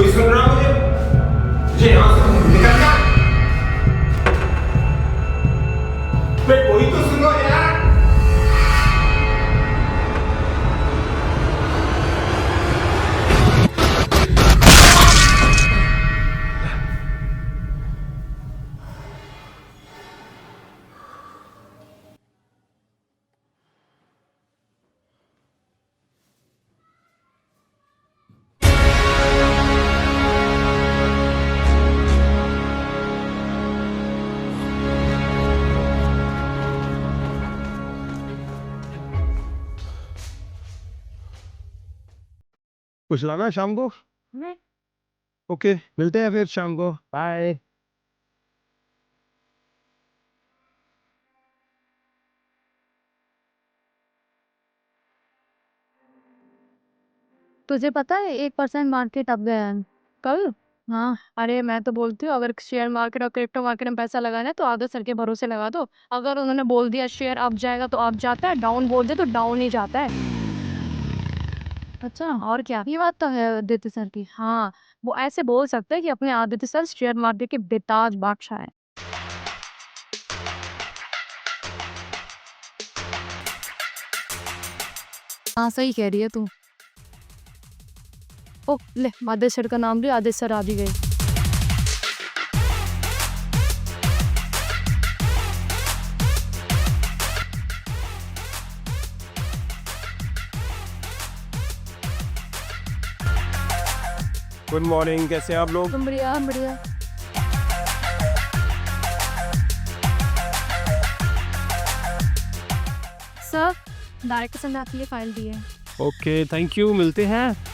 कोई सुन रहा मुझे यहाँ से निकल जा। कोई तो सुनो यार। कुछ लाना है शाम को? नहीं। ओके, मिलते हैं फिर शाम को। बाय। तुझे पता है 1% मार्केट अप गया है कल। हाँ, अरे मैं तो बोलती हूँ अगर शेयर मार्केट और क्रिप्टो मार्केट में पैसा लगाना है तो आगे सर के भरोसे लगा दो। अगर उन्होंने बोल दिया शेयर अप जाएगा तो अप जाता है, डाउन बोल दे तो डाउन ही जाता है। अच्छा, और क्या, ये बात तो है आदित्य सर की। हाँ, वो ऐसे बोल सकते हैं कि अपने आदित्य सर शेयर मार्केट के बेताज बादशाह है। हाँ, सही कह रही है तू। ओ ले, आदित्य सर का नाम भी आदित्य सर आ भी गए। गुड मॉर्निंग, कैसे हैं आप लोग? बढ़िया बढ़िया। सर, डायरेक्टर सर ने आपके लिए फाइल दी है। ओके, थैंक यू, मिलते हैं।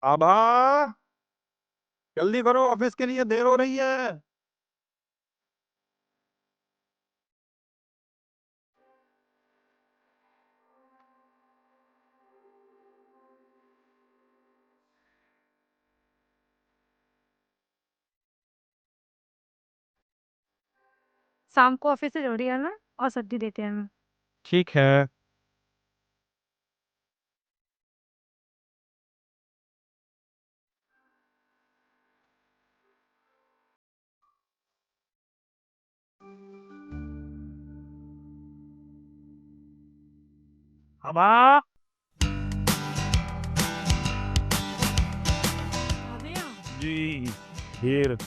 आभा, जल्दी करो, ऑफिस के लिए देर हो रही है। शाम को ऑफिस से जल्दी आना और सब्जी देते हैं। ठीक है। आभा, जी खीर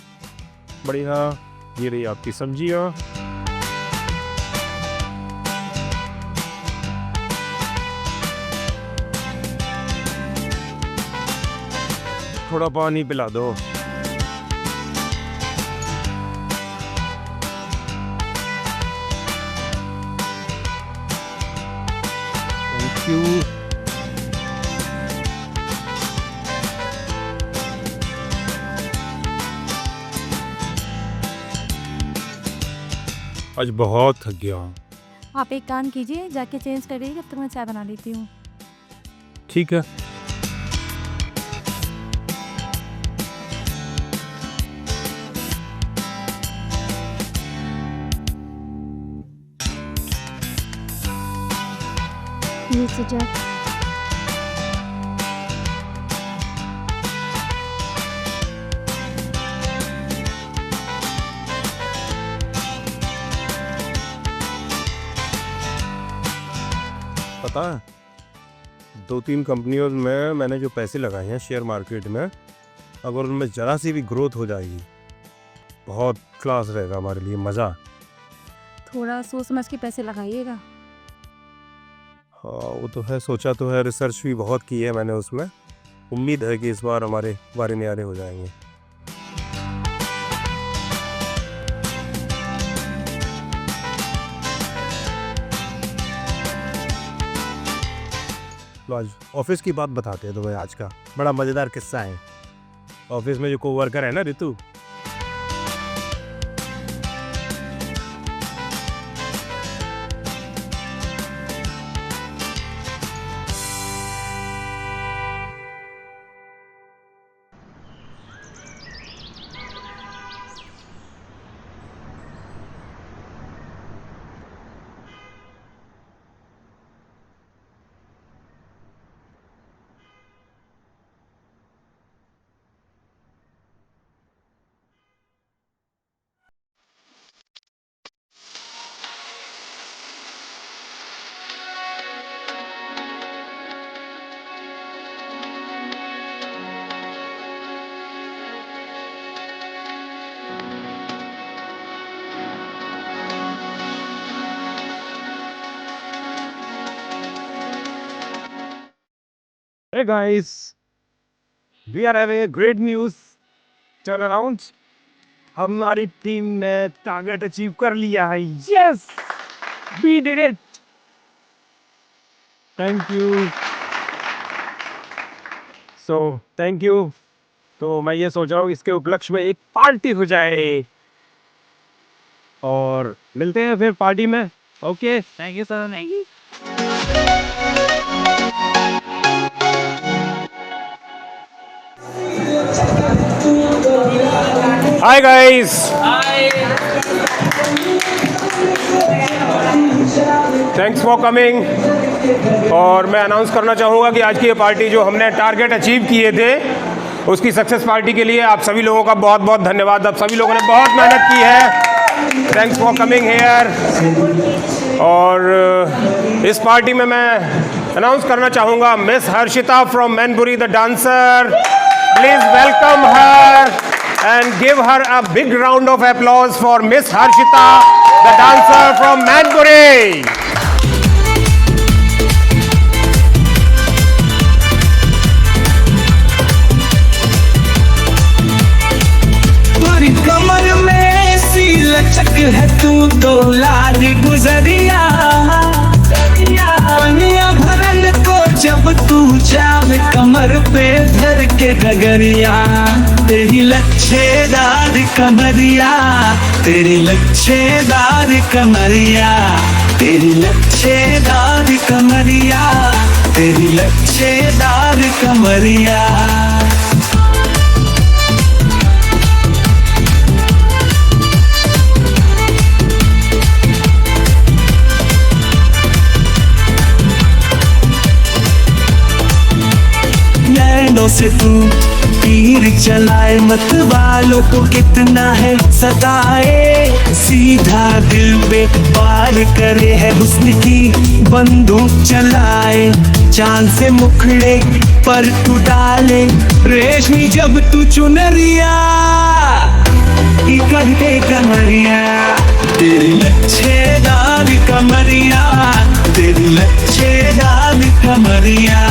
बढ़िया। ये रही आपकी सब्जियाँ। थोड़ा पानी पिला दो। Thank you. आज बहुत थक गया हूँ। आप एक काम कीजिए, जाके चेंज करिए, जब तक मैं चाय बना लेती हूँ। ठीक है। ये सुजा पता है, 2-3 कंपनियों में मैंने जो पैसे लगाए हैं शेयर मार्केट में, अगर उनमें ज़रा सी भी ग्रोथ हो जाएगी, बहुत क्लास रहेगा हमारे लिए, मज़ा। थोड़ा सोच समझ के पैसे लगाइएगा। हाँ वो तो है, सोचा तो है, रिसर्च भी बहुत की है मैंने उसमें। उम्मीद है कि इस बार हमारे बारे न्यारे हो जाएंगे। तो आज ऑफिस की बात बताते हैं तुम्हें। आज का बड़ा मज़ेदार किस्सा है। ऑफिस में जो कोवर्कर है ना Ritu, Hey guys, we are having a great news turn around. हमारी टीम ने टारगेट अचीव कर लिया है। Yes, we did it. Thank you. So thank you. तो मैं ये सोच रहा हूँ इसके उपलक्ष्य में एक पार्टी हो जाए, और मिलते हैं फिर पार्टी में। Okay, thank you sir. Thank you. Hi guys. Thanks for coming. और मैं अनाउंस करना चाहूँगा कि आज की ये पार्टी जो हमने टारगेट अचीव किए थे, उसकी सक्सेस पार्टी के लिए आप सभी लोगों का बहुत बहुत धन्यवाद। आप सभी लोगों ने बहुत मेहनत की है। Thanks for coming here. और इस पार्टी में मैं अनाउंस करना चाहूँगा miss Harshita from Mainpuri the dancer. Please welcome her and give her a big round of applause for Miss Harshita, the dancer from Manpuri. पूरी कमर में सी लचक है, तू तो लाल गुजरिया। दुनिया भरन को जब तू जावे कमर पे धर के गगरिया, तेरी लच्छेदार कमरिया, तेरी लच्छेदार कमरिया, तेरी लच्छेदार कमरिया, तेरी लच्छेदार कमरिया। नैनों से तू तीर चलाए, मत वालों को कितना है सताए, सीधा दिल पे पार करे है हुस्न की बंदूक चलाए, चांद से मुखड़े पर तू डाले रेशमी जब तू चुनरिया, करके कमरिया, तेरी लच्छेदार कमरिया, तेरी लच्छेदार कमरिया।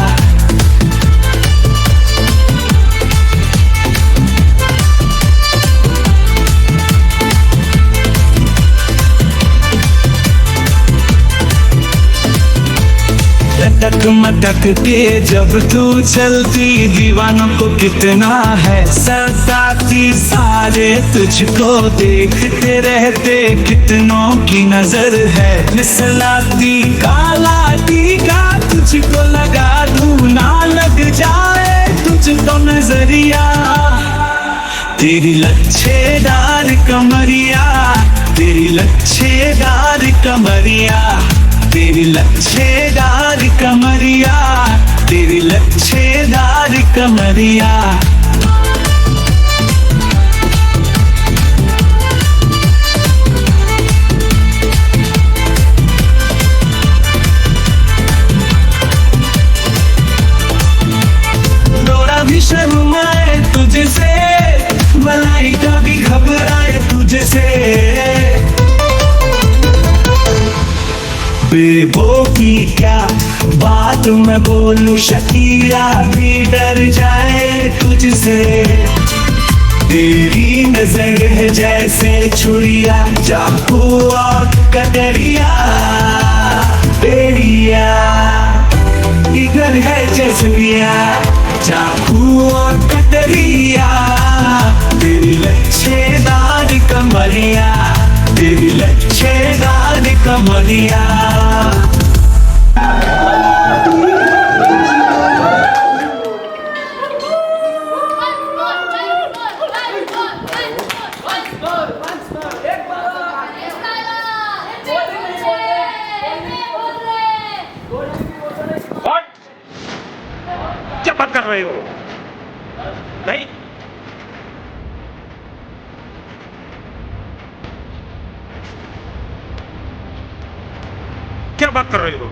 लटक मटक के जब तू चलती, दीवानों को कितना है सताती, सारे तुझको देखते रहते, कितनों की नजर है फिसलाती, काला टीका तुझको लगा दूं, ना लग जाए तुझको नजरिया, तेरी लच्छेदार कमरिया, तेरी लच्छेदार कमरिया, तेरी लच्छेदार कमरिया, तेरी लच्छेदार कमरिया। थोड़ा भी शर्माए तुझसे, मलाई का भी घबराए तुझसे, बेबो की क्या बात मैं बोलूं, शकीरा भी डर जाए तुझसे, तेरी नजर है जैसे छुरिया, चाकू और कटरिया, बेड़िया इधर है जसरिया, चाकू और कटरिया, तेरी लच्छेदार कमरिया, तेरी लच्छेदार कमरिया। क्या बात कर रहे हो? नहीं, क्या बात कर रहे हो?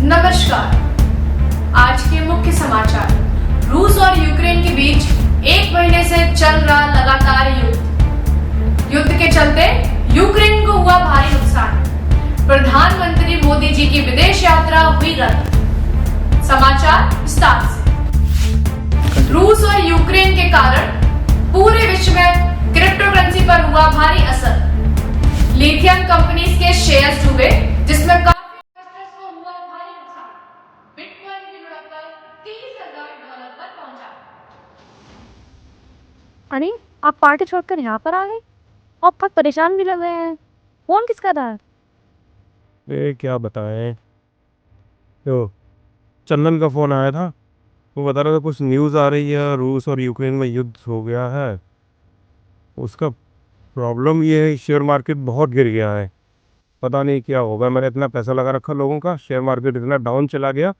नमस्कार। आज के मुख्य समाचार। रूस और यूक्रेन के बीच 1 महीने से चल रहा लगातार युद्ध के चलते यूक्रेन को हुआ भारी नुकसान। प्रधानमंत्री मोदी जी की विदेश यात्रा हुई रद्द। समाचार विस्तार से। रूस और यूक्रेन के कारण पूरे विश्व में क्रिप्टो करेंसी पर हुआ भारी असर। लिथियम कंपनीज के शेयर्स डूबे, जिसमें अरे आप पार्टी छोड़कर यहाँ पर आ गए और बहुत परेशान भी लग रहे हैं। फोन किसका था? क्या बताएं, तो चंदन का फ़ोन आया था, वो बता रहा था कुछ न्यूज़ आ रही है, रूस और यूक्रेन में युद्ध हो गया है। उसका प्रॉब्लम ये है, शेयर मार्केट बहुत गिर गया है, पता नहीं क्या होगा। मैंने इतना पैसा लगा रखा लोगों का, शेयर मार्केट इतना डाउन चला गया,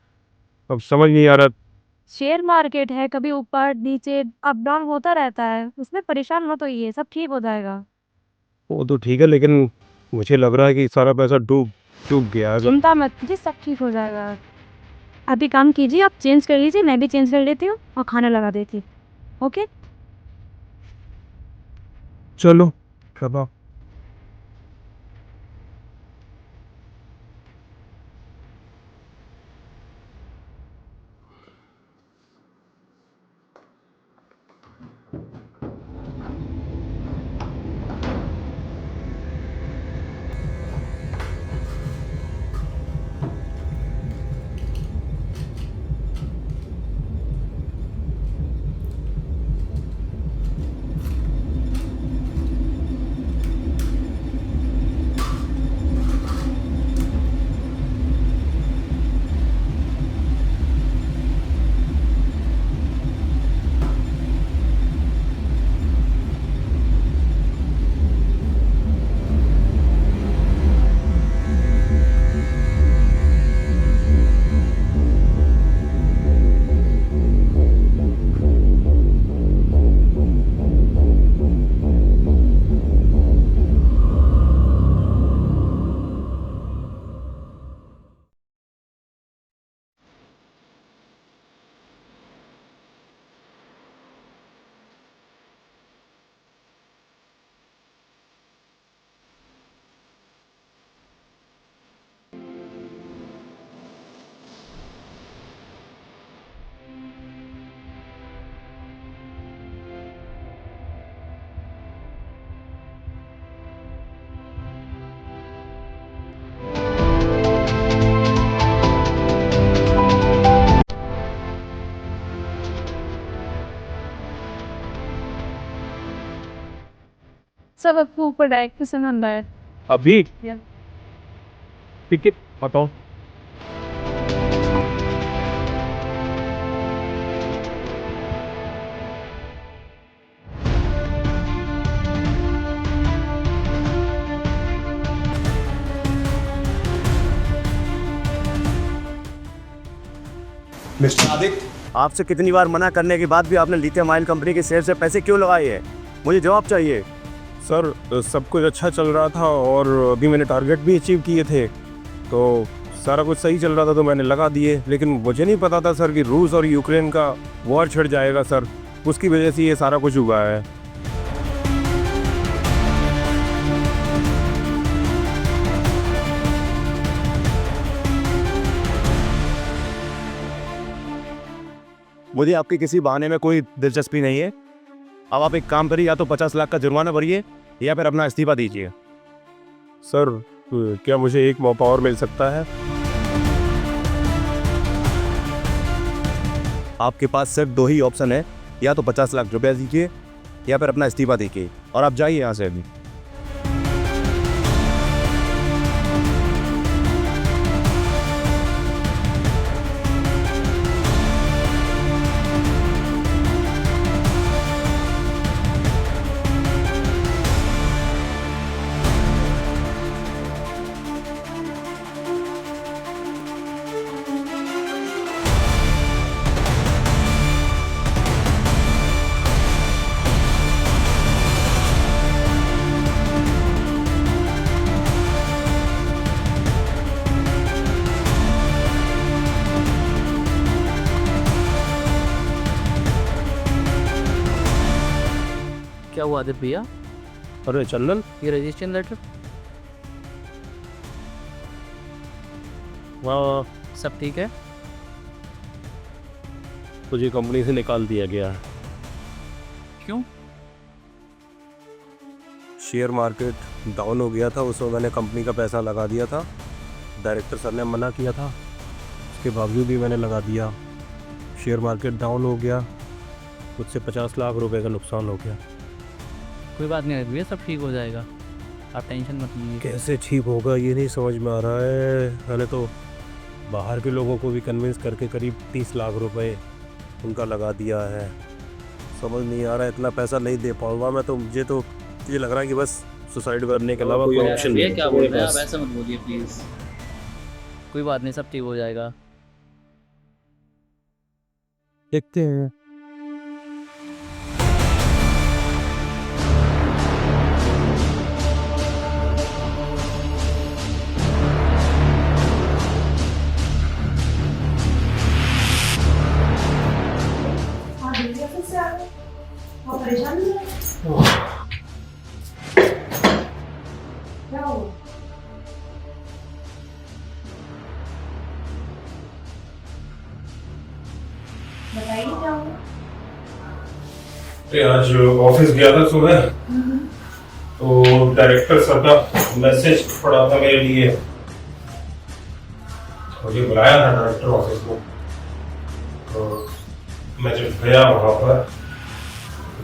अब समझ नहीं आ रहा। शेयर मार्केट है, कभी ऊपर नीचे अप डाउन होता रहता है, उसमें परेशान मत होइए, सब ठीक हो जाएगा। वो तो ठीक है, लेकिन मुझे लग रहा है कि सारा पैसा डूब डूब गया है। चिंता मत कीजिए, सब ठीक हो जाएगा। अभी काम कीजिए, आप चेंज कर लीजिए, मैं भी चेंज कर लेती हूँ और खाना लगा देती हूँ। ओके। चलो शबा। सब आपको ऊपर डायरेक्ट पसंद है। अभी या। टिकट बताओ। मिस्टर आदित्य, आपसे कितनी बार मना करने के बाद भी आपने लिथियम आयन कंपनी के शेयर से पैसे क्यों लगाए हैं? मुझे जवाब चाहिए। सर सब कुछ अच्छा चल रहा था और अभी मैंने टारगेट भी अचीव किए थे, तो सारा कुछ सही चल रहा था तो मैंने लगा दिए। लेकिन मुझे नहीं पता था सर कि रूस और यूक्रेन का वॉर छिड़ जाएगा सर, उसकी वजह से ये सारा कुछ हुआ है। मुझे आपके किसी बहाने में कोई दिलचस्पी नहीं है। अब आप एक काम करिए, या तो 50 लाख का जुर्माना भरिए या फिर अपना इस्तीफा दीजिए। सर क्या मुझे एक मौका और मिल सकता है? आपके पास सिर्फ 2 ही ऑप्शन है, या तो 50 लाख रुपया दीजिए या फिर अपना इस्तीफा दीजिए, और आप जाइए यहाँ से अभी। क्या हुआ आदित्य भैया? अरे चंदन, ये रजिस्ट्रेशन लेटर वहाँ सब ठीक है? तुझे कंपनी से निकाल दिया गया है। क्यों? शेयर मार्केट डाउन हो गया था, उसमें मैंने कंपनी का पैसा लगा दिया था। डायरेक्टर सर ने मना किया था, उसके बावजूद भी मैंने लगा दिया। शेयर मार्केट डाउन हो गया, मुझसे 50 लाख रुपए का नुकसान हो गया। कोई बात नहीं आदित्य भैया, सब ठीक हो जाएगा, आप टेंशन मत लीजिए। कैसे ठीक होगा ये नहीं समझ में आ रहा है। मैंने तो बाहर के लोगों को भी कन्विंस करके करीब 30 लाख रुपए उनका लगा दिया है। समझ नहीं आ रहा है, इतना पैसा नहीं दे पाऊंगा मैं, तो मुझे तो ये लग रहा है कि बस सुसाइड करने के अलावा कोई ऑप्शन नहीं भैया है क्या बोल मेरे रहे हैं आप? पास। ऐसा मत बोलिए प्लीज। कोई बात नहीं, सब ठीक हो जाएगा। देखते हैं। अरे आज ऑफिस गया था सुबह, तो डायरेक्टर सर का मैसेज पड़ा था मेरे लिए। मुझे बुलाया था डायरेक्टर ऑफिस में, तो मैं जब गया वहाँ पर,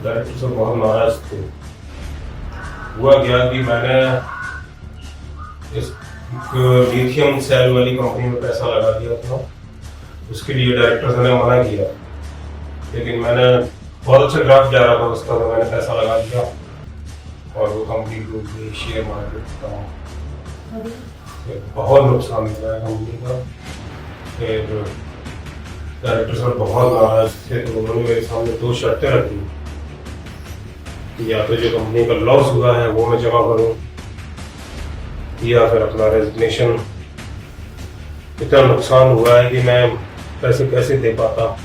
डायरेक्टर सर बहुत नाराज थे। हुआ क्या कि मैंने इस लिथियम सेल वाली कंपनी में पैसा लगा दिया था, उसके लिए डायरेक्टर सर ने मना किया, लेकिन मैंने बहुत अच्छा ग्राफ जा रहा था उसका, तो मैंने पैसा लगा दिया और वो कंपनी डूब गई। शेयर मार्केट का बहुत नुकसान हुआ है कंपनी का। फिर डायरेक्टर सर बहुत नाराज थे, तो उन्होंने मेरे सामने 2 शर्तें रखी कि या तो जो कंपनी का लॉस हुआ है वो मैं जमा करूं, या फिर अपना रेजिग्नेशन। इतना नुकसान हुआ है कि मैं पैसे कैसे दे पाता,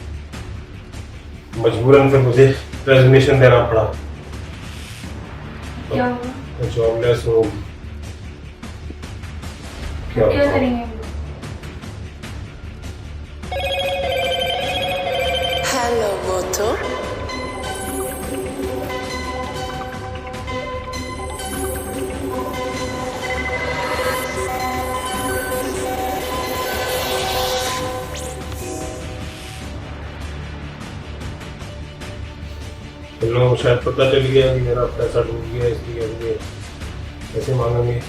मजबूरन फिर मुझे रेजिग्नेशन देना पड़ा। क्या हुआ? जॉबलेस हो। क्या करेंगे? Hello, Moto. इन लोगों को शायद पता चल गया कि मेरा पैसा डूब गया, इसलिए मुझे पैसे मांगेंगे।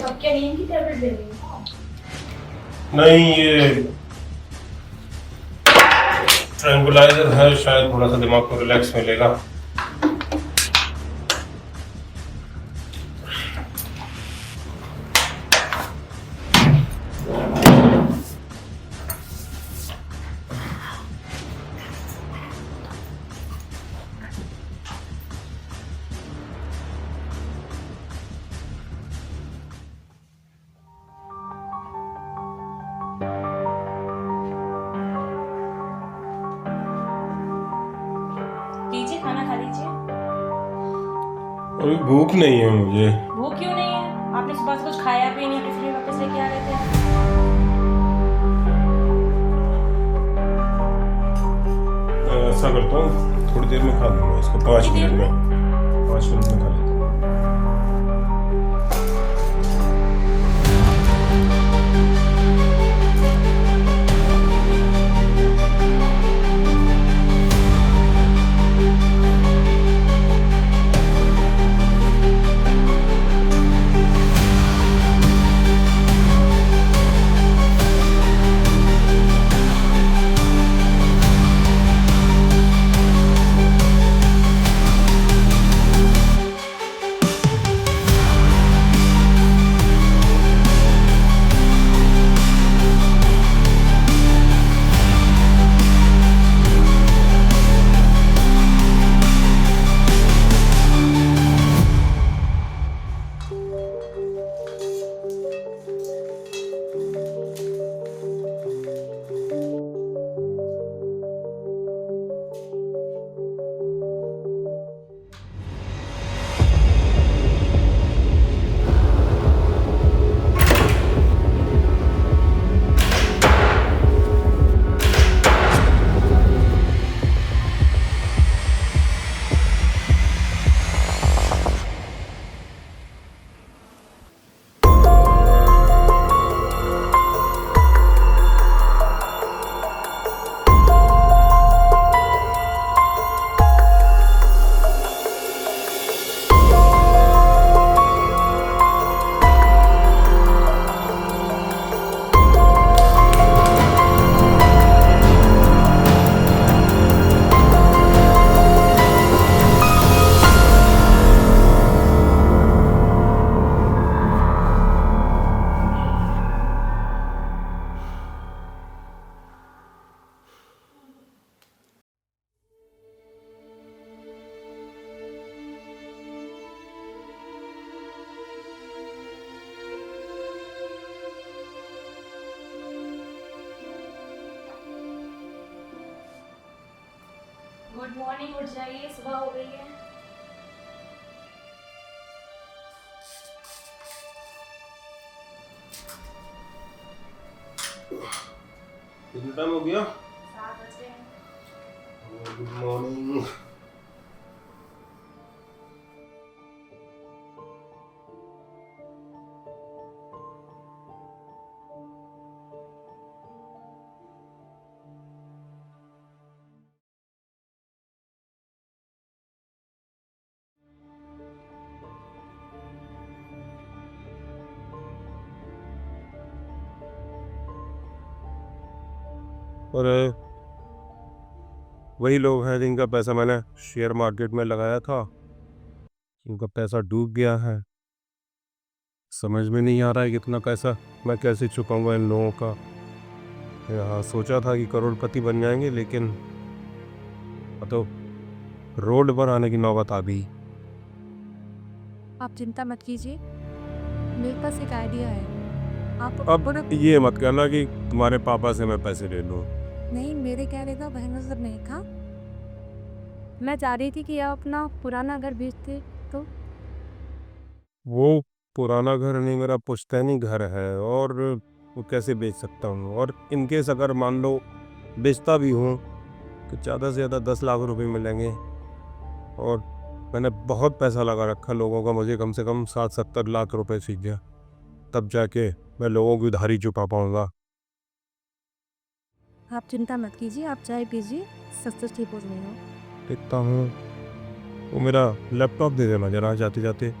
अब क्या नींद की टैबलेट ले रही हो? नहीं, ये ट्रैंकुलाइजर है, शायद थोड़ा सा दिमाग को रिलैक्स मिलेगा। लीजिए, खाना खा लीजिए। अभी भूख नहीं है मुझे। भूख क्यों नहीं है? आपने सुबह से कुछ खाया भी नहीं, टिफिन में वापस लेके आ गए थे। ऐसा करता हूँ, थोड़ी देर में खा लूँगा इसको, 5 मिनट में, 5 मिनट में खा लेता हूँ। गुड मॉर्निंग, उठ जाइए, सुबह हो गई है। कितना टाइम हो गया? 7 बज गए हैं। Good morning. और वही लोग हैं जिनका पैसा मैंने शेयर मार्केट में लगाया था, उनका पैसा डूब गया है। समझ में नहीं आ रहा है कितना पैसा मैं कैसे चुकाऊंगा इन लोगों का। यहाँ सोचा था कि करोड़पति बन जाएंगे, लेकिन अब तो रोड पर आने की नौबत आ गई। आप चिंता मत कीजिए, मेरे पास एक आइडिया है। आप अब ये मत कहना कि तुम्हारे पापा से मैं पैसे ले लूँ। नहीं, मेरे कहने का वह नजर नहीं था। मैं चाह रही थी कि आप अपना पुराना घर बेचते तो। वो पुराना घर नहीं, मेरा पुश्तैनी घर है, और वो कैसे बेच सकता हूँ। और इनकेस अगर मान लो बेचता भी हूँ तो ज़्यादा से ज़्यादा 10 लाख रुपए मिलेंगे, और मैंने बहुत पैसा लगा रखा लोगों का, मुझे कम से कम 60-70 लाख रुपए चाहिए, तब जाके मैं लोगों की उधारी चुका पाऊँगा। आप चिंता मत कीजिए, आप चाय पीजिए, सब कुछ ठीक हो जाएगा। देखता हूँ। वो मेरा लैपटॉप दे देना जरा जाते जाते।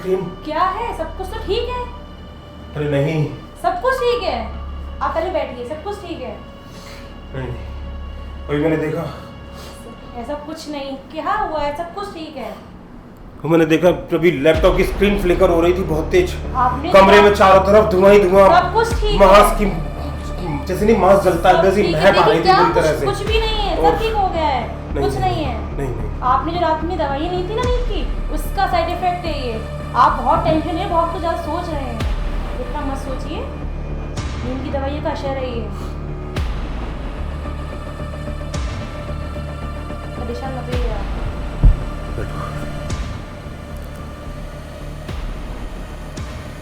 स्क्रीन। क्या है, सब कुछ तो ठीक है। अरे नहीं सब कुछ ठीक है, आप पहले बैठिए, सब कुछ ठीक है। नहीं, अभी मैंने देखा, ऐसा कुछ नहीं, क्या हुआ है, सब कुछ ठीक है। वो मैंने देखा अभी लैपटॉप की स्क्रीन फ्लिकर हो रही थी बहुत तेज। आपने कमरे में चारों तरफ धुआं ही धुआं, सब कुछ ठीक है। मांस की जैसे नहीं मांस जलता है वैसी महक आ रही थी पूरी तरह से। कुछ भी नहीं है, सब ठीक हो गया है, कुछ नहीं है। नहीं आपने जो रात में दवाई ली थी ना नींद की, उसका साइड इफेक्ट है ये। आप बहुत टेंशन है, बहुत कुछ ज़्यादा सोच रहे हैं, इतना मत सोचिए। नींद की दवाई का असर है ये, परेशान मत होइए आप।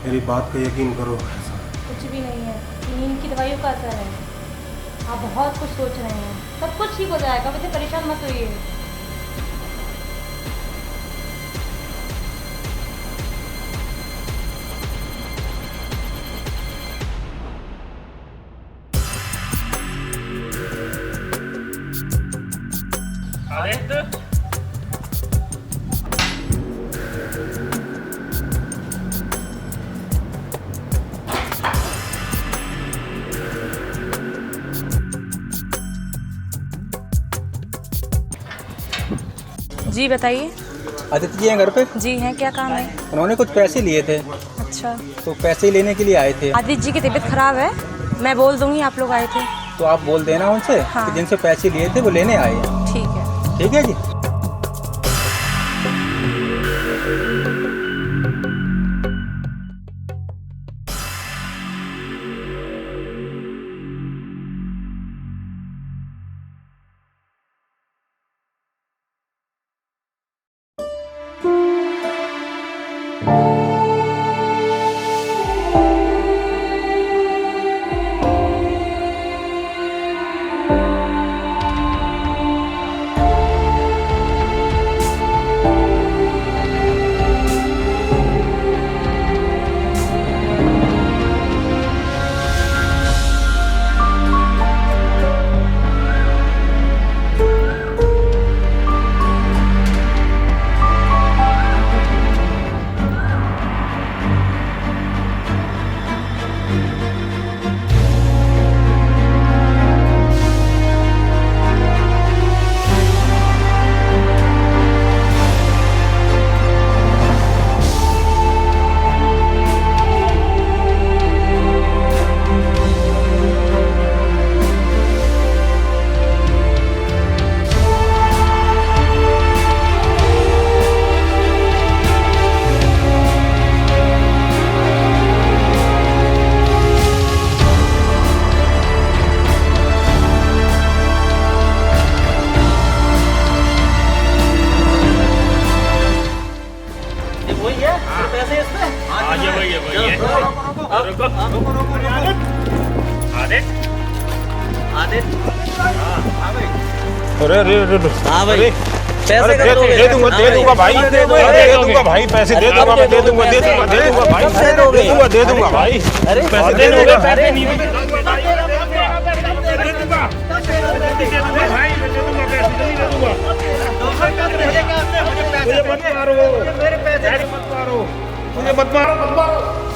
मेरी बात का यकीन करो, कुछ भी नहीं है, नींद की दवाइयों का असर है। आप बहुत कुछ सोच रहे हैं, सब कुछ ठीक हो जाएगा, वैसे परेशान मत होइए। जी बताइए। आदित्य जी हैं घर पे? जी हैं, क्या काम है? उन्होंने कुछ पैसे लिए थे, अच्छा, तो पैसे लेने के लिए आए थे। आदित्य जी की तबीयत खराब है, मैं बोल दूंगी आप लोग आए थे। तो आप बोल देना उनसे हाँ। कि जिनसे पैसे लिए थे वो लेने आए हैं। ठीक है। ठीक है जी। अरे अरे अरे हाँ भाई, अरे दे दूंगा भाई, दे दूंगा भाई, पैसे दे दूंगा, मैं दे दूंगा भाई, दे दूंगा भाई, पैसे दे दूंगा। मुझे मत मारो, मुझे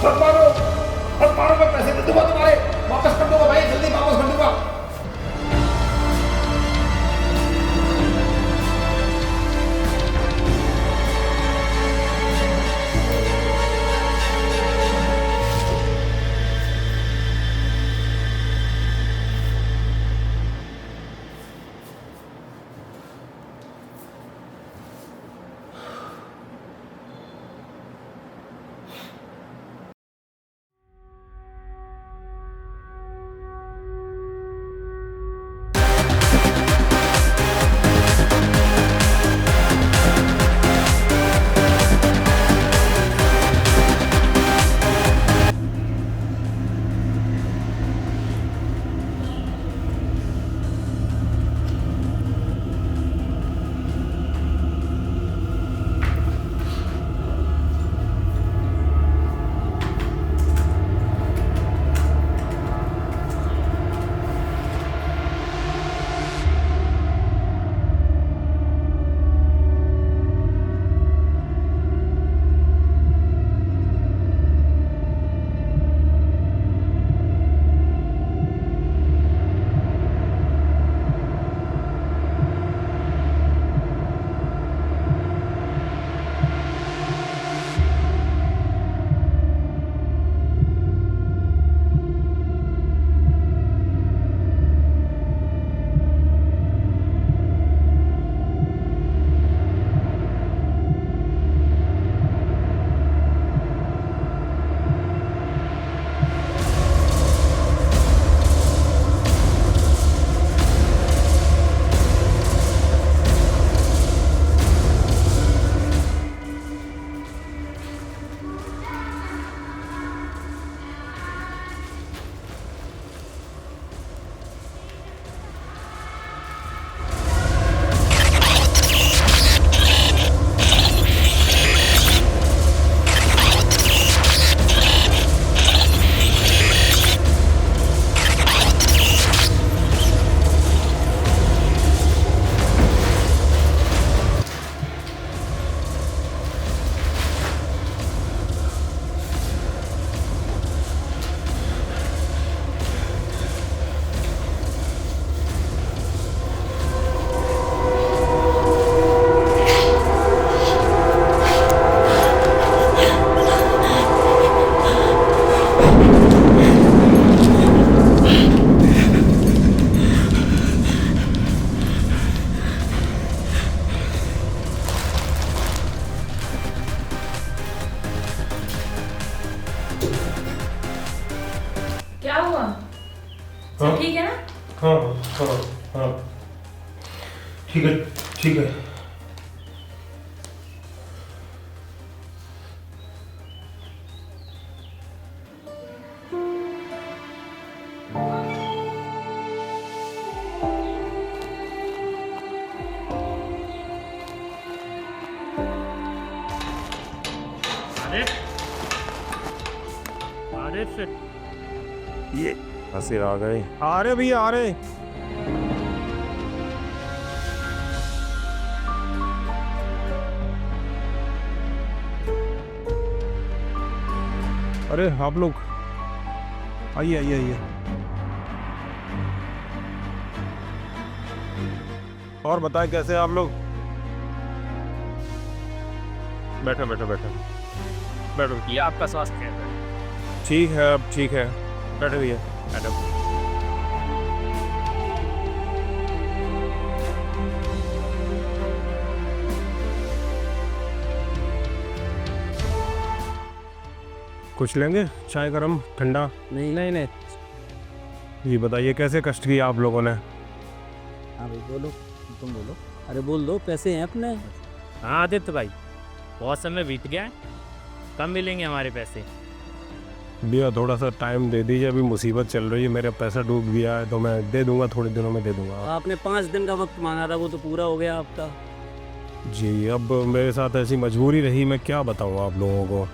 मत मारो, मैं पैसे दे दूंगा तुम्हारे, वापस कर दूंगा भाई, जल्दी वापस कर दूंगा। हाँ ठीक है ना? हाँ हाँ हाँ ठीक है ठीक है। ये हंसी आ गए। आ रहे भैया आ रहे। अरे आप लोग आइए आइए आइए। और बताएं कैसे आप लोग? बैठो बैठो बैठो बैठो। ये आपका स्वास्थ्य कैसा है? ठीक है अब ठीक है। बैठो भैया बैठो। कुछ लेंगे? चाय गरम ठंडा? नहीं नहीं नहीं। ये बताइए कैसे कष्ट किया आप लोगों ने? हाँ भाई बोलो, तुम बोलो। अरे बोल दो, पैसे हैं अपने। हाँ आदित्य भाई, बहुत समय बीत गया है, कब मिलेंगे हमारे पैसे? भैया थोड़ा सा टाइम दे दीजिए, अभी मुसीबत चल रही है, मेरा पैसा डूब गया है, तो मैं दे दूंगा, थोड़े दिनों में दे दूंगा। आपने 5 दिन का वक्त मांगा था, वो तो पूरा हो गया आपका। जी अब मेरे साथ ऐसी मजबूरी रही, मैं क्या बताऊँ आप लोगों को।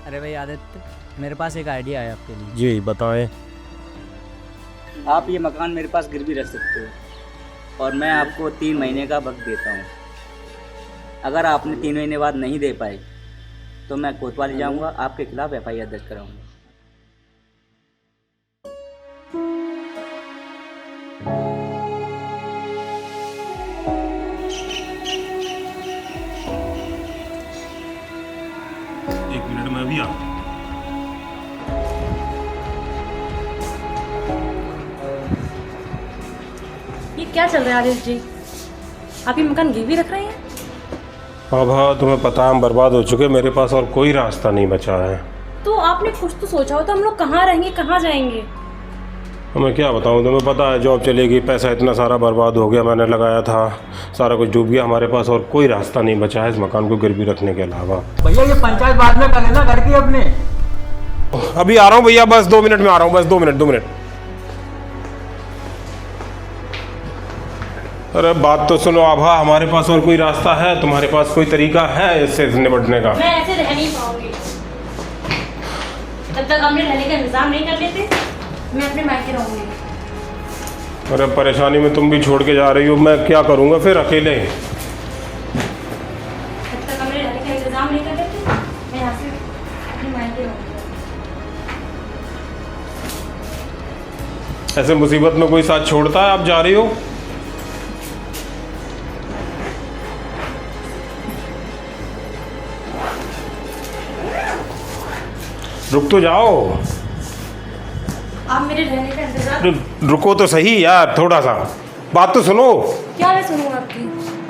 अरे भाई आदित्य, मेरे पास एक आइडिया है आपके लिए। जी बताएं। आप ये मकान मेरे पास गिरवी रख सकते हो और मैं आपको 3 महीने का वक्त देता हूँ। अगर आपने 3 महीने बाद नहीं दे पाए तो मैं कोतवाली जाऊँगा, आपके खिलाफ FIR दर्ज कराऊँगा। एक मिनट में अभी आ। ये क्या चल रहा है आदित्य जी? आप ये मकान गिरवी रख रहे हैं? अब हाँ तुम्हें पता है हम बर्बाद हो चुके, मेरे पास और कोई रास्ता नहीं बचा है। तो आपने कुछ तो सोचा हो, तो हम लोग कहाँ रहेंगे, कहाँ जाएंगे? मैं क्या बताऊँ, तुम्हें पता है जॉब चलेगी, पैसा इतना सारा बर्बाद हो गया, मैंने लगाया था, सारा कुछ डूब गया, हमारे पास और कोई रास्ता नहीं बचा है इस मकान को गिरवी रखने के अलावा। भैया ये पंचायत बाद में कर लेना घर की अपने। अभी आ रहा हूँ भैया, बस 2 मिनट में आ रहा हूँ, बस 2 मिनट। अरे बात तो सुनो आभा, हमारे पास और कोई रास्ता है? तुम्हारे पास कोई तरीका है इससे निपटने का? मैं ऐसे रह नहीं पाऊंगी जब तक हमने रहने का इंतजाम नहीं कर लेते। मैं अपने मायके रहूंगी। अरे परेशानी में तुम भी छोड़ के जा रही हो, मैं क्या करूँगा फिर अकेले? जब तक हमने रहने का इंतजाम नहीं कर लेते, मैं यहाँ से अपने मायके रहूंगी। ऐसे मुसीबत में कोई साथ छोड़ता है? आप जा रही हो? रुक तो जाओ। आप मेरे रहने का इंतजाम। रुको तो सही यार, थोड़ा सा बात तो सुनो। क्या मैं सुनूं आपकी?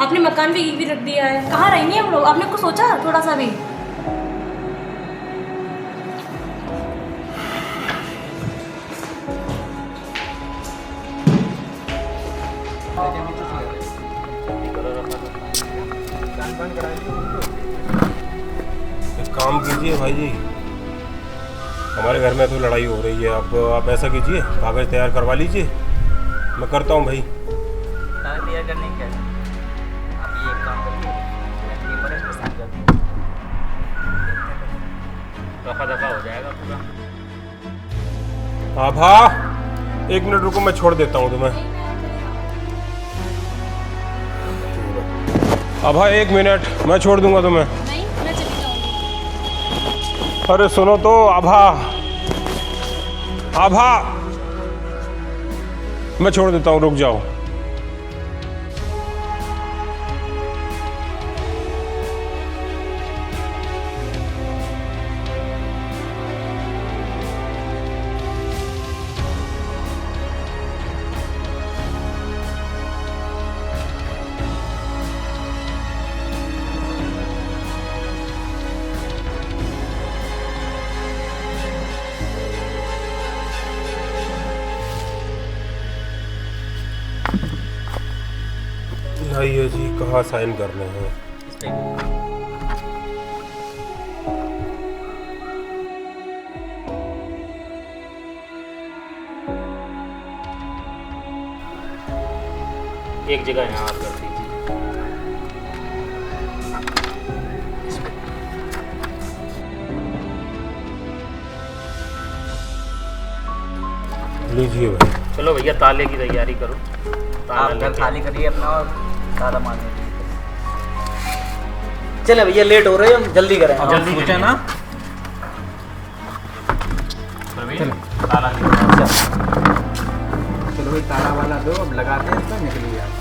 आपने मकान भी गिरवी रख दिया है, कहाँ रहेंगे हम लोग? आपने कुछ सोचा थोड़ा सा भी? एक काम कीजिए भाई जी, हमारे घर में तो लड़ाई हो रही है, आप ऐसा कीजिए, कागज़ तैयार करवा लीजिए, मैं करता हूँ भाई। कागज तैयार करने की क्या है? आप ये एक काम करिए, पेपर है, साइन कर दीजिए, दफा हो जाएगा पूरा। आभा 1 मिनट रुको, मैं छोड़ देता हूँ तुम्हें। आभा 1 मिनट, मैं छोड़ दूंगा तुम्हें। नहीं, मैं चली जाऊंगी। अरे सुनो तो आभा, मैं छोड़ देता हूँ, रुक जाओ। बताइए जी कहाँ साइन करने हैं? एक जगह यहाँ आप कर दीजिए। लीजिए भाई। चलो भैया ताले की तैयारी करो। आप घर खाली करिए अपना और ताला मारने के लिए। चले भैया लेट हो रहे हैं, हम जल्दी करें। जल्दी पूछे ना। ताला चलो भाई ताला वाला दो, अब लगाते हैं इसका, निकलिए आप।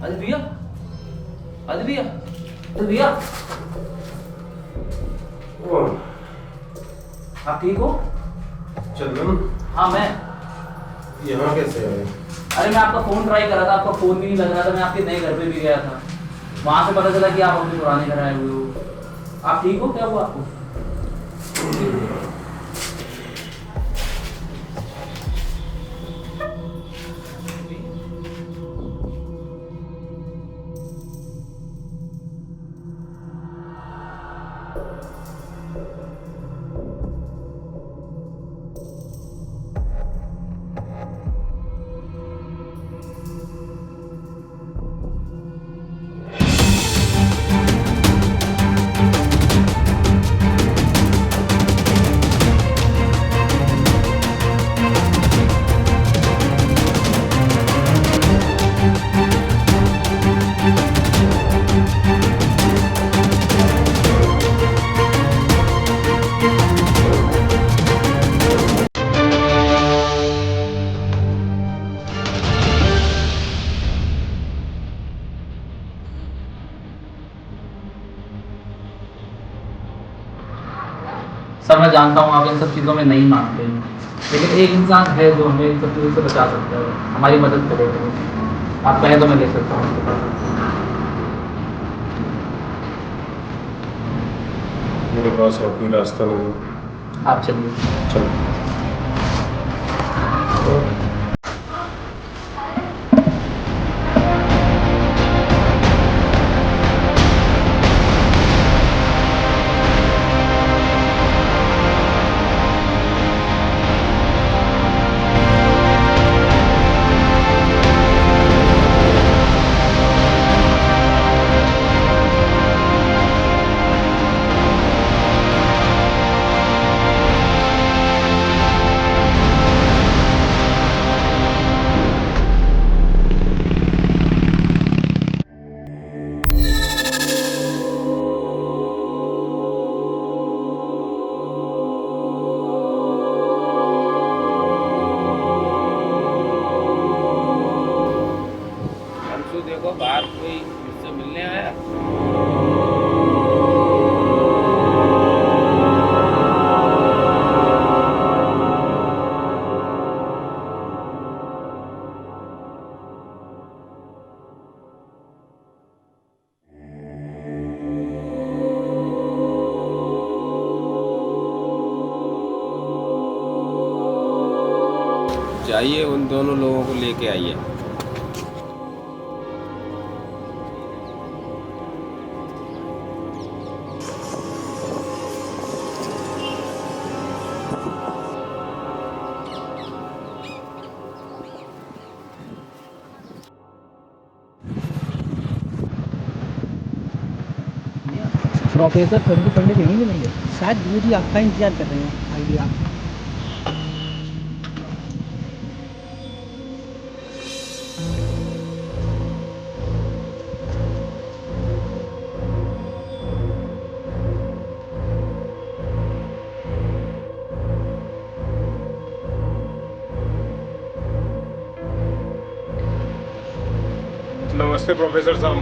अरे भैया, अरे भैया, अरे भैया, आप ठीक हो? चंदन, हाँ मैं। यहाँ कैसे आए? अरे मैं आपका फोन ट्राई कर रहा था, आपका फोन भी नहीं लग रहा था। मैं आपके नए घर पे भी गया था, वहां से पता चला कि आप अपने पुराने घर आए हुए हो। आप ठीक हो? क्या हुआ आपको? सर मैं जानता हूँ आप इन सब चीज़ों में नहीं मानते हैं, लेकिन एक इंसान है जो हमें इन सब चीज़ों से बचा सकता है, हमारी मदद करेगा। आप कहें तो मैं ले सकता हूँ। मेरे पास और कोई रास्ता नहीं। आप चलिए। चलो। देखो बाहर कोई मुझसे मिलने आया। जाइए उन दोनों लोगों को लेके आइए। प्रोफेसर फर्जी पंडित यहीं मिलेंगे? शायद गुरुजी आपका इंतजार कर रहे हैं। आइए आप। नमस्ते प्रोफेसर साहब।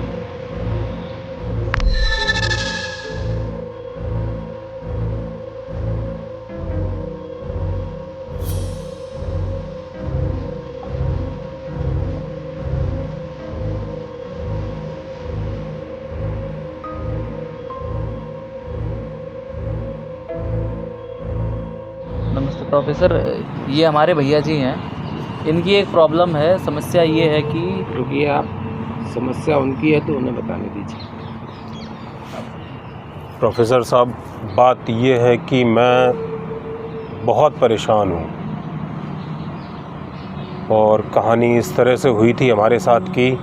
नमस्ते प्रोफेसर, ये हमारे भैया जी हैं। इनकी एक प्रॉब्लम है। समस्या ये है कि रुकिए आप, समस्या उनकी है तो उन्हें बताने दीजिए। प्रोफेसर साहब, बात ये है कि मैं बहुत परेशान हूँ और कहानी इस तरह से हुई थी हमारे साथ कि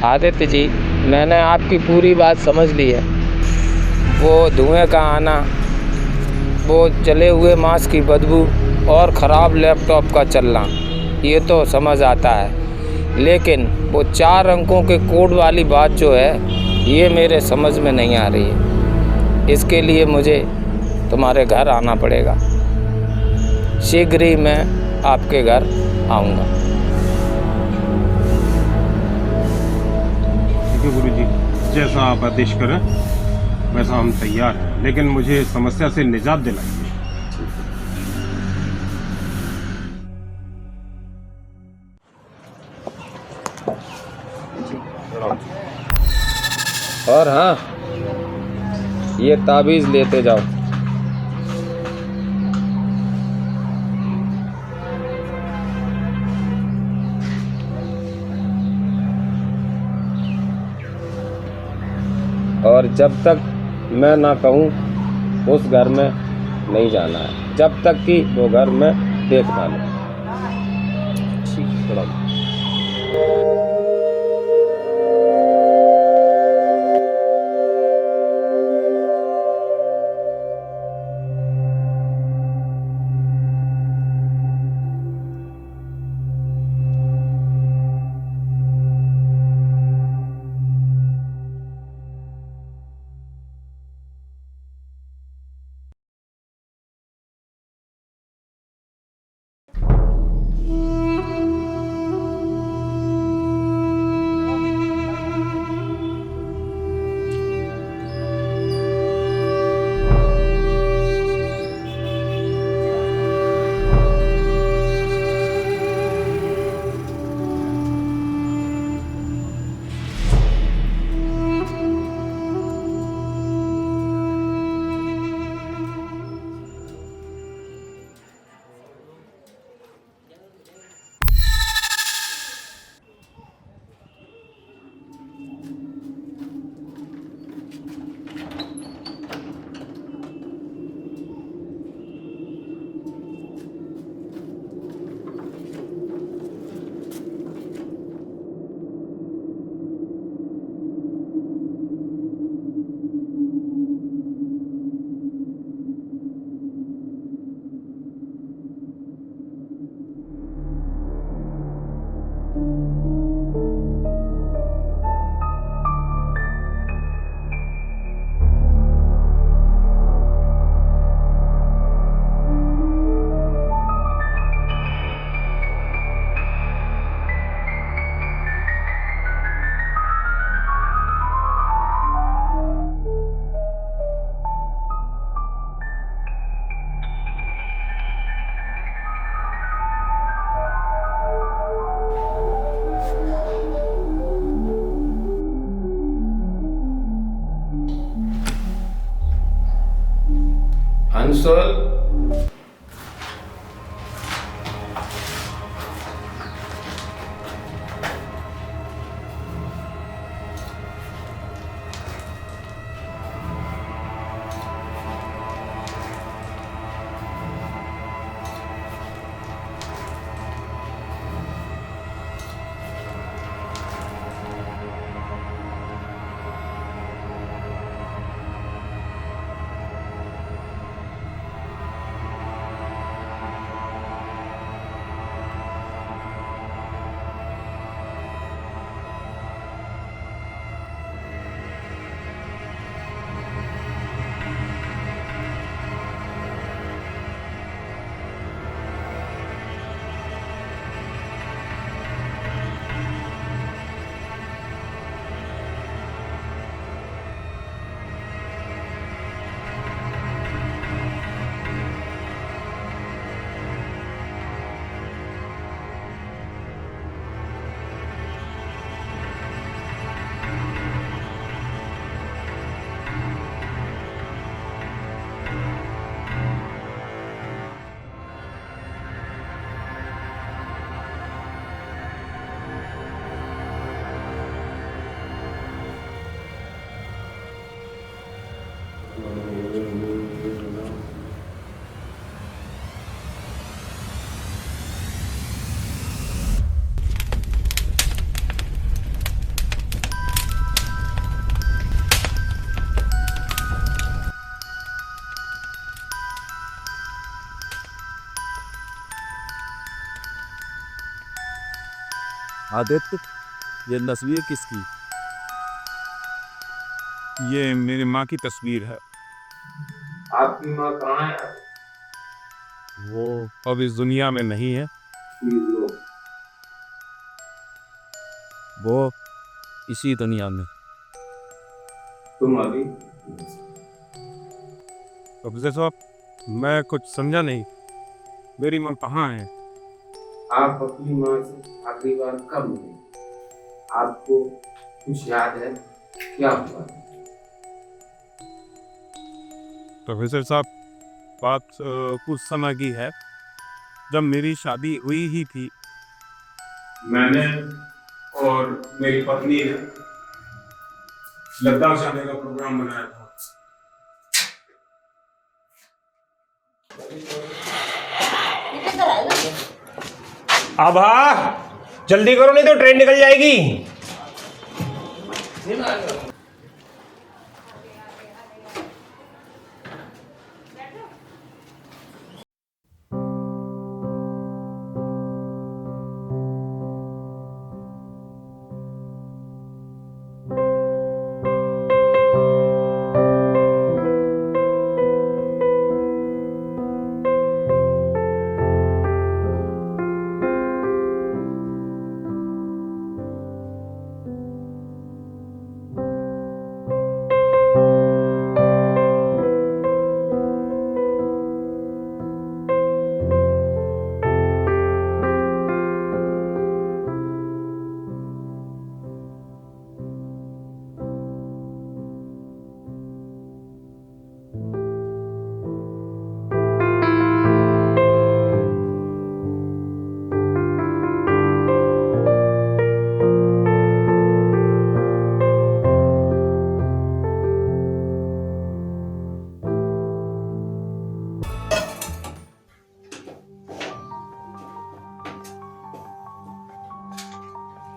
आदित्य जी, मैंने आपकी पूरी बात समझ ली है। वो धुएं का आना, वो जले हुए मांस की बदबू और ख़राब लैपटॉप का चलना, ये तो समझ आता है, लेकिन वो 4 अंकों के कोड वाली बात जो है, ये मेरे समझ में नहीं आ रही है। इसके लिए मुझे तुम्हारे घर आना पड़ेगा। शीघ्र ही मैं आपके घर आऊँगा। ठीक है गुरुजी, जैसा आप आदेश करें वैसा हम तैयार हैं, लेकिन मुझे इस समस्या से निजात दिलाइए। और हाँ, ये ताबीज़ लेते जाओ। और जब तक मैं ना कहूँ उस घर में नहीं जाना है, जब तक कि वो घर में देख ना लूँ। अंशुल, आदित्य, ये तस्वीर किसकी? ये मेरी माँ की तस्वीर है। आपकी माँ कहाँ है? वो अब इस दुनिया में नहीं है। वो इसी दुनिया में। तुम अभी? अफजल साहब, मैं कुछ समझा नहीं। मेरी माँ कहाँ है? आप अपनी माँ से आखिरी बार कब मिले? आपको कुछ याद है? क्या हुआ? प्रोफेसर साहब, बात कुछ समय की है, जब मेरी शादी हुई ही थी। मैंने और मेरी पत्नी ने लद्दाख जाने का प्रोग्राम बनाया था। आभा, जल्दी करो नहीं तो ट्रेन निकल जाएगी।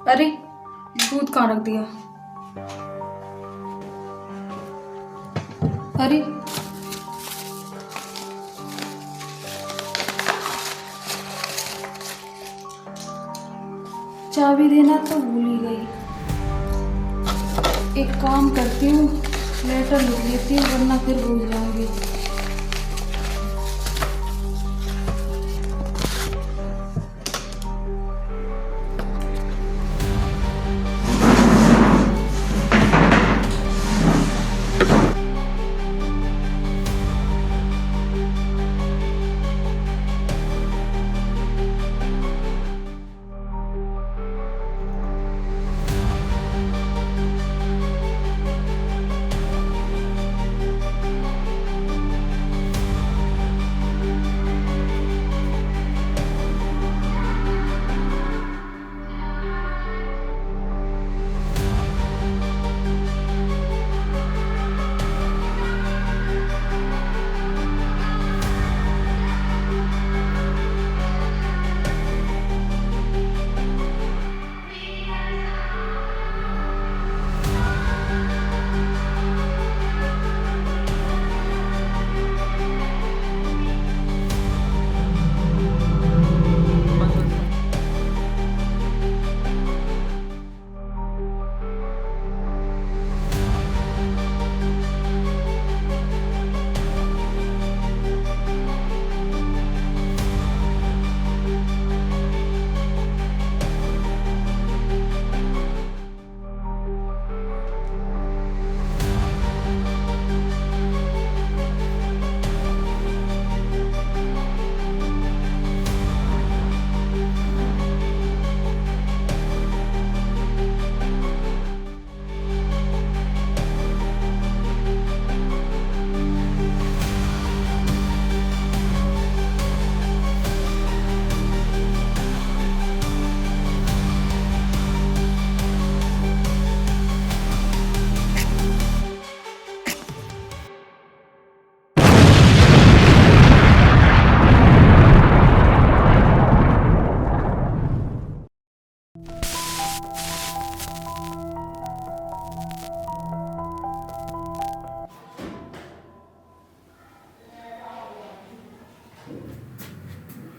अरे दूध कहाँ रख दिया? अरे चाबी देना तो भूल ही गई। एक काम करती हूँ, लेटर लिख लेती हूँ, वरना फिर भूल जाऊंगी।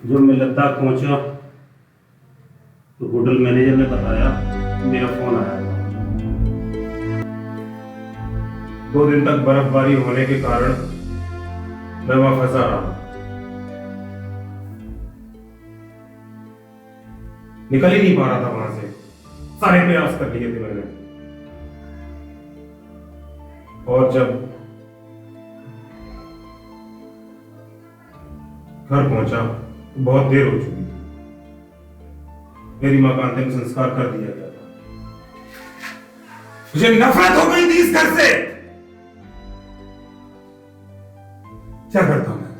जब मैं लद्दाख पहुंचा तो होटल मैनेजर ने बताया मेरा फोन आया था। 2 दिन तक बर्फबारी होने के कारण मैं वहां फंसा रहा। निकल ही नहीं पा रहा था वहां से। सारे प्रयास कर लिए थे मैंने, और जब घर पहुंचा तो बहुत देर हो चुकी थी। मेरी मां का अंतिम संस्कार कर दिया गया था। मुझे नफरत हो गई थी इस घर से। क्या करता मैं?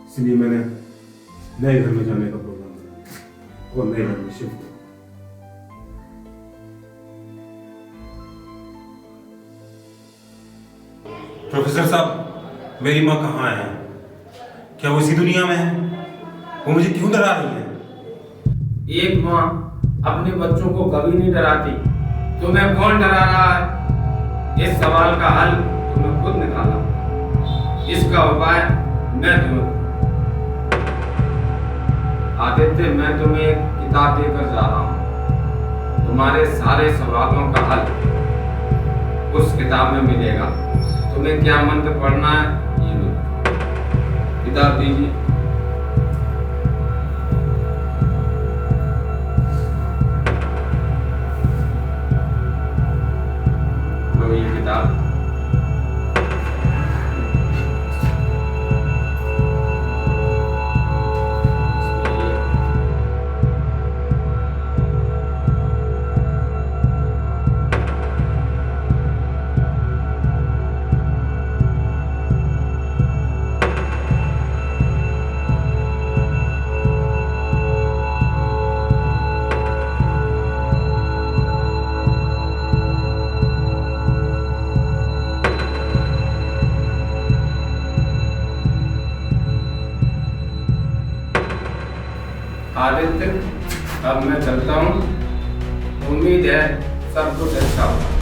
इसलिए मैंने नए घर में जाने का प्रोग्राम बनाया और नए घर में शिफ्ट हुआ। प्रोफेसर साहब, मेरी माँ कहाँ है? क्या वो इसी दुनिया में है? वो मुझे क्यों डरा रही है? एक माँ अपने बच्चों को कभी नहीं डराती। तुम्हें कौन डरा रहा है? इस सवाल का हल तुम्हें खुद निकाला। इसका उपाय मैं तुम्हें आदित्य, मैं तुम्हें एक किताब देकर जा रहा हूँ। तुम्हारे सारे सवालों का हल उस किताब में मिलेगा। तुम्हें क्या मंत्र पढ़ना है, ये लो, किताब दीजिए। लो ये किताब। आदित्य, अब मैं चलता हूँ। उम्मीद है सब कुछ अच्छा होगा।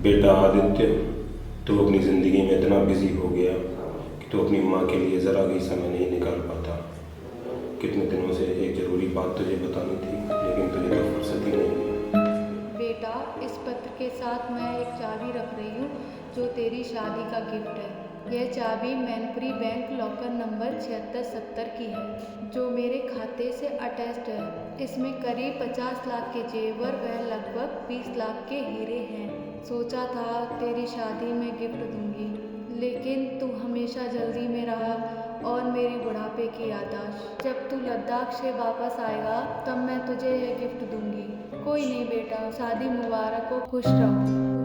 बेटा आदित्य, तू अपनी ज़िंदगी में इतना बिजी हो गया कि तू अपनी माँ के लिए ज़रा भी समय नहीं निकाल पाता। कितने दिनों से एक ज़रूरी बात तुझे बतानी थी, लेकिन तुझे तो फुर्सत ही नहीं है। बेटा, इस पत्र के साथ मैं एक चाबी रख रही हूँ जो तेरी शादी का गिफ्ट है। यह चाबी मैनपुरी बैंक लॉकर नंबर 7670 की है, जो मेरे खाते से अटैच्ड है। इसमें करीब 50 लाख के जेवर व लगभग 20 लाख के हीरे हैं। सोचा था तेरी शादी में गिफ्ट दूंगी, लेकिन तू हमेशा जल्दी में रहा और मेरी बुढ़ापे की याददाश्त। जब तू लद्दाख से वापस आएगा तब मैं तुझे यह गिफ्ट दूंगी। कोई नहीं बेटा, शादी मुबारक हो, खुश रहो।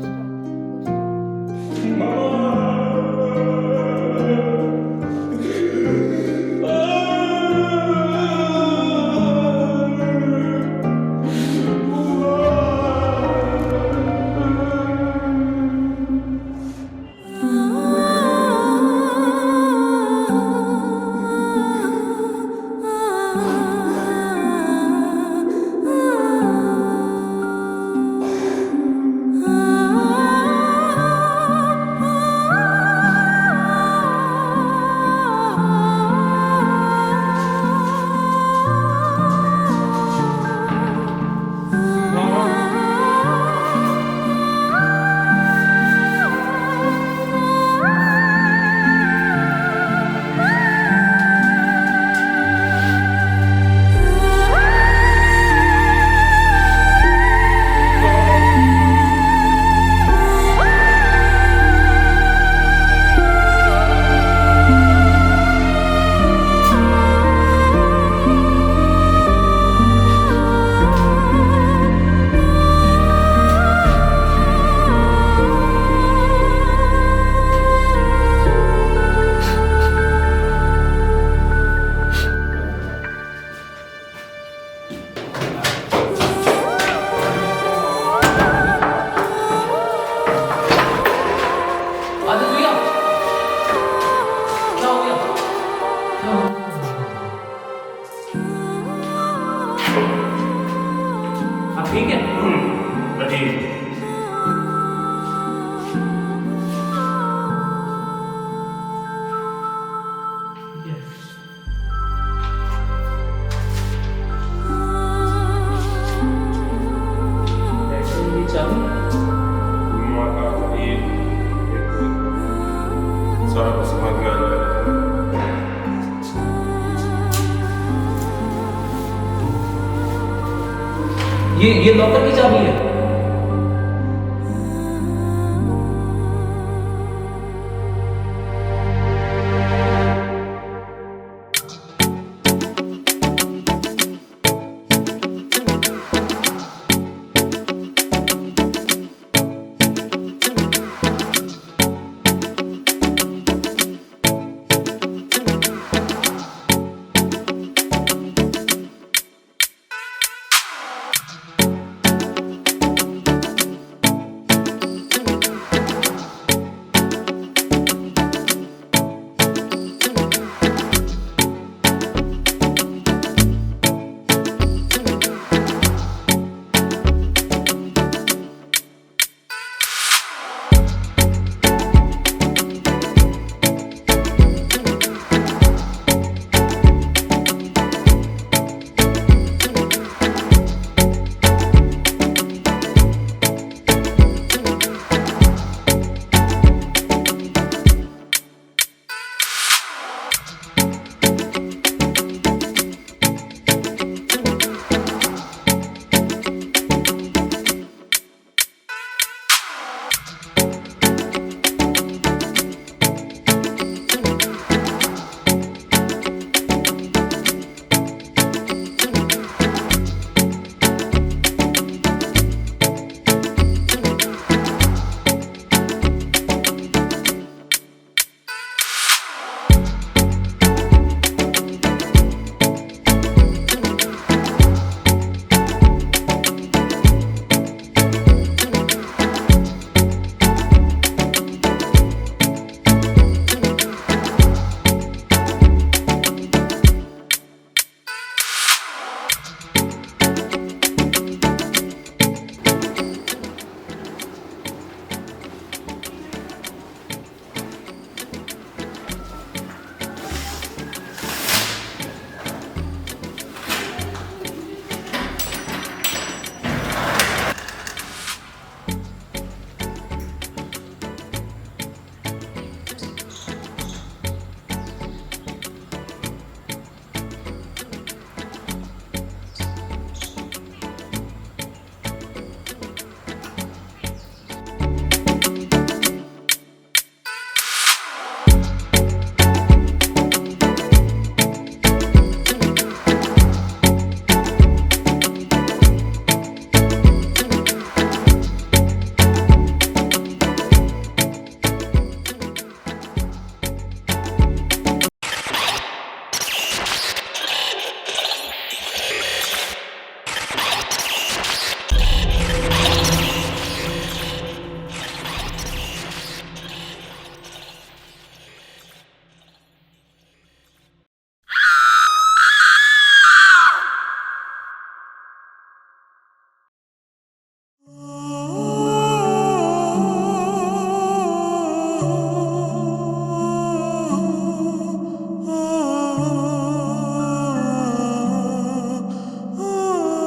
ठीक है? सारा कुछ समझ में आ जाएगा। ये लॉकर की चाबी है।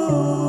हो